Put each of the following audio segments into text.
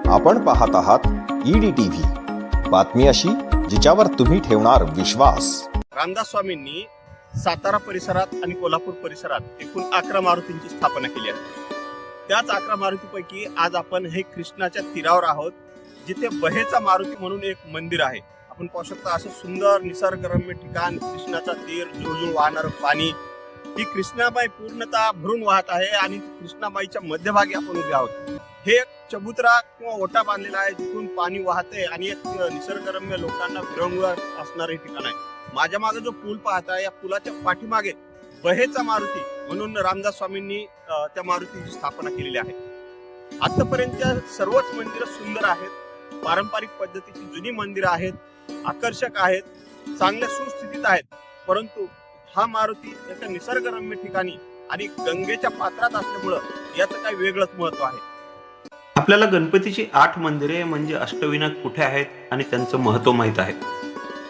आपण पाहत आहात EDTV, बातमी अशी जिच्यावर तुम्ही ठेवणार विश्वास। रामदास स्वामींनी सातारा परिसरात आणि कोल्हापूर परिसरात एकूण 11 मारुतींची स्थापना केली आहे। त्याच 11 मारुतीपैकी आज आपण हे कृष्णाच्या तीरावर आहोत, जिथे बहेचा मारुती म्हणून एक मंदिर आहे। आपण पाहू शकता असं सुंदर निसर्गरम्य ठिकाण, कृष्णाचा तीर, जुळजुळ वाहणारं पाणी, ही कृष्णाबाई पूर्णतः भरून वाहत आहे आणि कृष्णाबाईच्या मध्यभागी आपण उभे आहोत। हे एक चबुतरा किंवा ओटा बांधलेला आहे, जिथून पाणी वाहते आणि एक निसर्गरम्य लोकांना विरंगुळा असणारे ठिकाण आहे। माझ्या मागे जो पूल पाहताय, या पुलाच्या पाठीमागे बहेचा मारुती म्हणून रामदास स्वामींनी त्या मारुतीची स्थापना केलेली आहे। आतापर्यंतच्या सर्वच मंदिरं सुंदर आहेत, पारंपरिक पद्धतीची जुनी मंदिरं आहेत, आकर्षक आहेत, चांगल्या सुस्थितीत आहेत, परंतु हा मारुती एका निसर्गरम्य ठिकाणी आणि गंगेच्या पात्रात असल्यामुळं याचं काही वेगळंच महत्व आहे। आपल्याला गणपतीची 8 मंदिरे म्हणजे अष्टविनायक कुठे आहेत आणि त्यांचं महत्व माहीत आहे,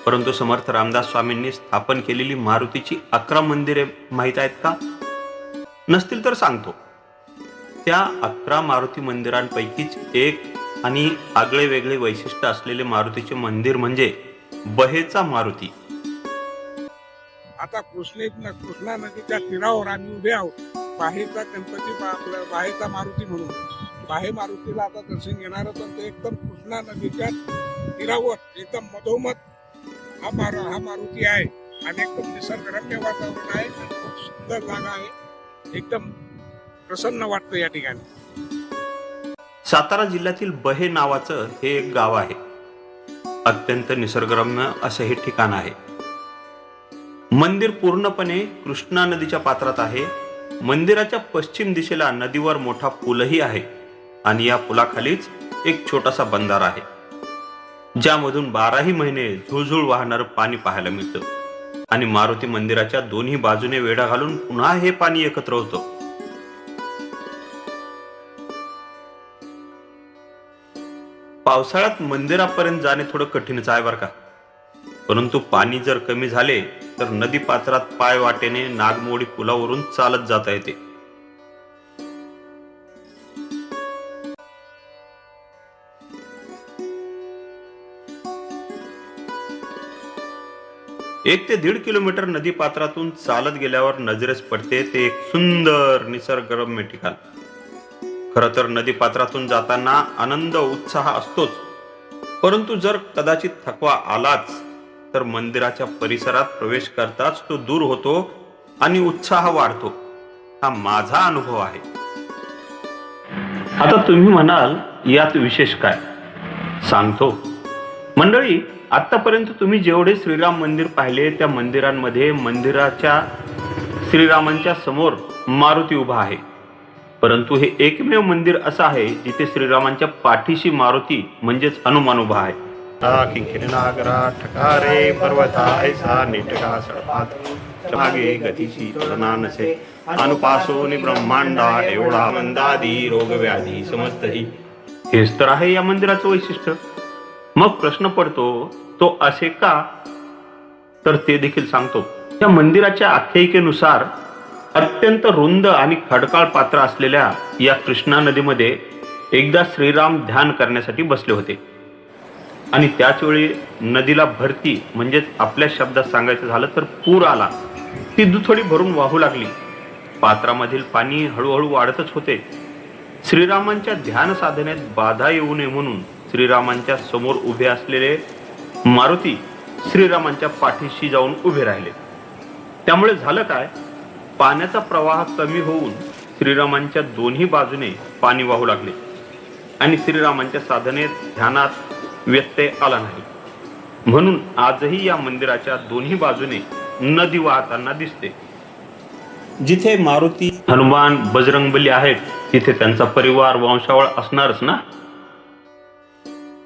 परंतु समर्थ रामदास स्वामींनी स्थापन केलेली मारुतीची 11 मंदिरे माहीत आहेत का? नसतील तर सांगतो। त्या 11 मारुती मंदिरांपैकीच एक आणि आगळे वेगळे वैशिष्ट्य असलेले मारुतीचे मंदिर म्हणजे बहेचा मारुती। आता कृष्णा नदीच्या तीरावर आम्ही उभे आहोत। बाहेरचा गणपती बाहेरचा मारुती म्हणून बाहे मारुतीला आता दर्शन घेणार होतं, ते एकदम कृष्णा नदीच्या तीरावर एकदम मधोमध हा मारुती आहे आणि एकदम निसर्गरम्य वातावरण आहे आणि खूप सुंदर जागा आहे, एकदम प्रसन्न वाटतं या ठिकाणी। सातारा जिल्ह्यातील बहे नावाचं हे एक गाव आहे। अत्यंत निसर्गरम्य असं हे ठिकाण आहे। मंदिर पूर्णपणे कृष्णा नदीच्या पात्रात आहे। मंदिराच्या पश्चिम दिशेला नदीवर मोठा पूलही आहे आणि या पुलाखालीच एक छोटासा बंधारा आहे, ज्यामधून 12ही महिने झुळझुळ वाहणारं पाणी पाहायला मिळतं आणि मारुती मंदिराच्या दोन्ही बाजूने वेढा घालून पुन्हा हे पाणी एकत्र होतं। पावसाळ्यात मंदिरापर्यंत जाणे थोडं कठीणच आहे बरं का, परंतु पाणी जर कमी झाले तर नदी पात्रात पाय वाटेने नागमोडी पुलावरून चालत जाता येते। एक ते 1.5 किलोमीटर नदी पात्रातून चालत गेल्यावर नजरेस पडते ते एक सुंदर निसर्गरम्य ठिकाण। खरं तर नदी पात्रातून जाताना आनंद उत्साह असतोच, परंतु जर कदाचित थकवा आलाच तर मंदिराच्या परिसरात प्रवेश करताच तो दूर होतो आणि उत्साह वाढतो। हा माझा अनुभव आहे। आता तुम्ही म्हणाल यात विशेष काय? सांगतो मंडळी, आतापर्यंत तुम्ही जेवढे श्रीराम मंदिर पाहिले त्या मंदिरांमध्ये मंदिराच्या श्रीरामांच्या समोर मारुती उभा आहे, परंतु हे एकमेव मंदिर असं आहे जिथे श्रीरामांच्या पाठीशी मारुती म्हणजेच हनुमान उभा आहे। नागरा ठकारे पर्वता ऐसा नेटका सडपात मागे गतीची तुलना नसे, अनुपासोनी ब्रह्मांडा एवढा मंदादी रोग व्याधी समजतही। हेच तर आहे या मंदिराचं वैशिष्ट्य। मग प्रश्न पडतो, तो असे का? तर ते देखील सांगतो। या मंदिराच्या आख्यायिकेनुसार अत्यंत रुंद आणि खडकाळ पात्र असलेल्या या कृष्णा नदीमध्ये एकदा श्रीराम ध्यान करण्यासाठी बसले होते आणि त्याच वेळी नदीला भरती म्हणजेच आपल्या शब्दात सांगायचं झालं तर पूर आला। ती दुथडी भरून वाहू लागली। पात्रामधील पाणी हळूहळू वाढतच होते। श्रीरामांच्या ध्यान साधनेत बाधा येऊ नये म्हणून श्रीरामांच्या समोर उभे असलेले मारुती श्रीरामांच्या पाठीशी जाऊन उभे राहिले। त्यामुळे झालं काय, पाण्याचा प्रवाह कमी होऊन श्रीरामांच्या दोन्ही बाजूने पाणी वाहू लागले आणि श्रीरामांच्या साधनेत ध्यानात व्यत्यय आला नाही। म्हणून आजही या मंदिराच्या दोन्ही बाजूने नदी वाहताना दिसते। जिथे मारुती, हनुमान, बजरंगबली आहेत तिथे त्यांचा परिवार, वंशावळ असणारच ना।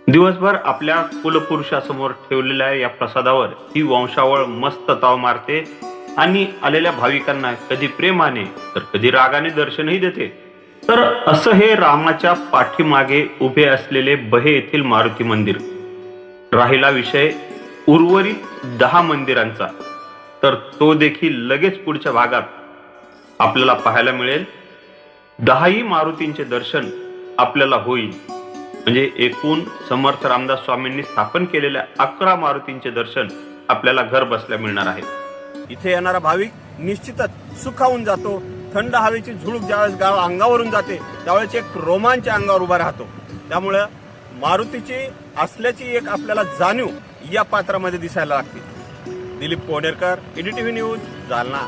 दिवसभर आपल्या कुलपुरुषासमोर ठेवलेल्या या प्रसादावर ही वंशावळ मस्त ताव मारते आणि आलेल्या भाविकांना कधी प्रेमाने तर कधी रागाने दर्शनही देते। तर असं हे रामाच्या पाठीमागे उभे असलेले बहे येथील मारुती मंदिर। राहिला विषय उर्वरित 10 मंदिरांचा, तर तो देखील लगेच पुढच्या भागात आपल्याला पाहायला मिळेल। 10ही मारुतींचे दर्शन आपल्याला होईल। म्हणजे एकूण समर्थ रामदास स्वामींनी स्थापन केलेल्या 11 मारुतींचे दर्शन आपल्याला घर बसल्या मिळणार आहे. इथे येणारा भाविक निश्चितच सुखावून जातो. थंड हवेची झुळूक ज्यावेळेस अंगावरून जाते त्यावेळेस एक रोमांच अंगावर उभा राहतो. त्यामुळं मारुतीची असल्याची एक आपल्याला जाणीव या पात्रामध्ये दिसायला लागते. Dilip Konerkar, EDTV news, Jalna.